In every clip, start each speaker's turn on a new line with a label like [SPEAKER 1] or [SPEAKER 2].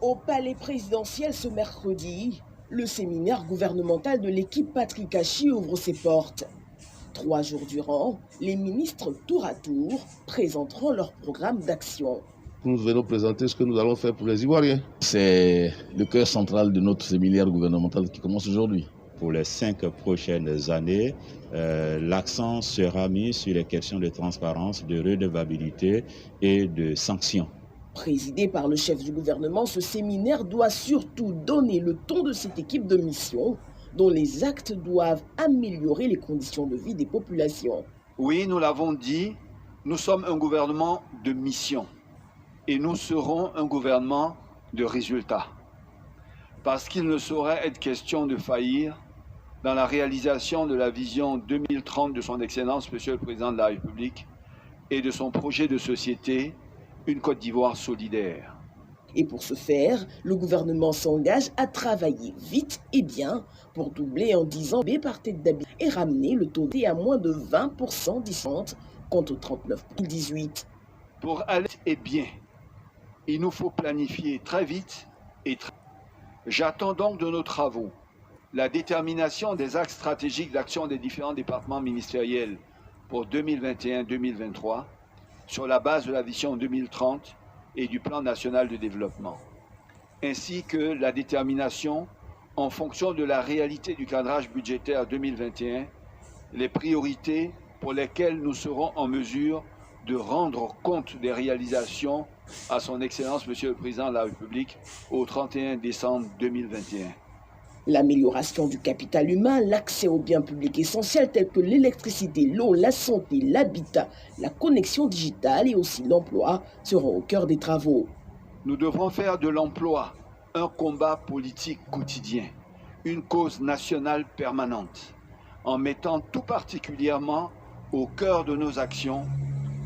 [SPEAKER 1] Au palais présidentiel ce mercredi, le séminaire gouvernemental de l'équipe Patrick Achi ouvre ses portes. 3 jours durant, les ministres tour à tour présenteront leur programme d'action.
[SPEAKER 2] Nous venons présenter ce que nous allons faire pour les Ivoiriens.
[SPEAKER 3] C'est le cœur central de notre séminaire gouvernemental qui commence aujourd'hui.
[SPEAKER 4] Pour les 5 prochaines années, l'accent sera mis sur les questions de transparence, de redevabilité et de sanctions.
[SPEAKER 1] Présidé par le chef du gouvernement, ce séminaire doit surtout donner le ton de cette équipe de mission dont les actes doivent améliorer les conditions de vie des populations.
[SPEAKER 5] Oui, nous l'avons dit, nous sommes un gouvernement de mission et nous serons un gouvernement de résultats. Parce qu'il ne saurait être question de faillir dans la réalisation de la vision 2030 de son Excellence, Monsieur le Président de la République, et de son projet de société, une Côte d'Ivoire solidaire.
[SPEAKER 1] Et pour ce faire, le gouvernement s'engage à travailler vite et bien pour doubler en 10 ans B par tête d'habitant et ramener le taux D à moins de 20% d'ici contre 39 pour 2018.
[SPEAKER 5] Pour aller et bien, il nous faut planifier très vite et très... J'attends donc de nos travaux la détermination des axes stratégiques d'action des différents départements ministériels pour 2021-2023 sur la base de la vision 2030 et du plan national de développement, ainsi que la détermination en fonction de la réalité du cadrage budgétaire 2021, les priorités pour lesquelles nous serons en mesure de rendre compte des réalisations à son Excellence Monsieur le Président de la République au 31 décembre 2021.
[SPEAKER 1] L'amélioration du capital humain, l'accès aux biens publics essentiels tels que l'électricité, l'eau, la santé, l'habitat, la connexion digitale et aussi l'emploi seront au cœur des travaux.
[SPEAKER 5] Nous devrons faire de l'emploi un combat politique quotidien, une cause nationale permanente, en mettant tout particulièrement au cœur de nos actions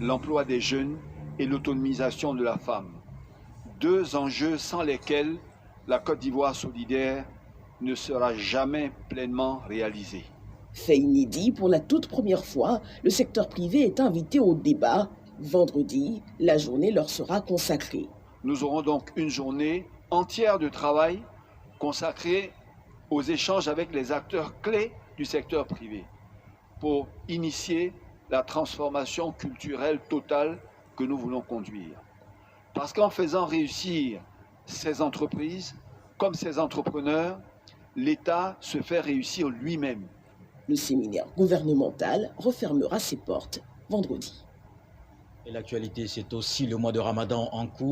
[SPEAKER 5] l'emploi des jeunes et l'autonomisation de la femme. 2 enjeux sans lesquels la Côte d'Ivoire solidaire ne sera jamais pleinement réalisée.
[SPEAKER 1] Fait inédit, pour la toute première fois, le secteur privé est invité au débat. Vendredi, la journée leur sera consacrée.
[SPEAKER 5] Nous aurons donc une journée entière de travail consacrée aux échanges avec les acteurs clés du secteur privé pour initier la transformation culturelle totale que nous voulons conduire. Parce qu'en faisant réussir ces entreprises, comme ces entrepreneurs, l'État se fait réussir lui-même.
[SPEAKER 1] Le séminaire gouvernemental refermera ses portes vendredi.
[SPEAKER 6] Et l'actualité, c'est aussi le mois de Ramadan en cours.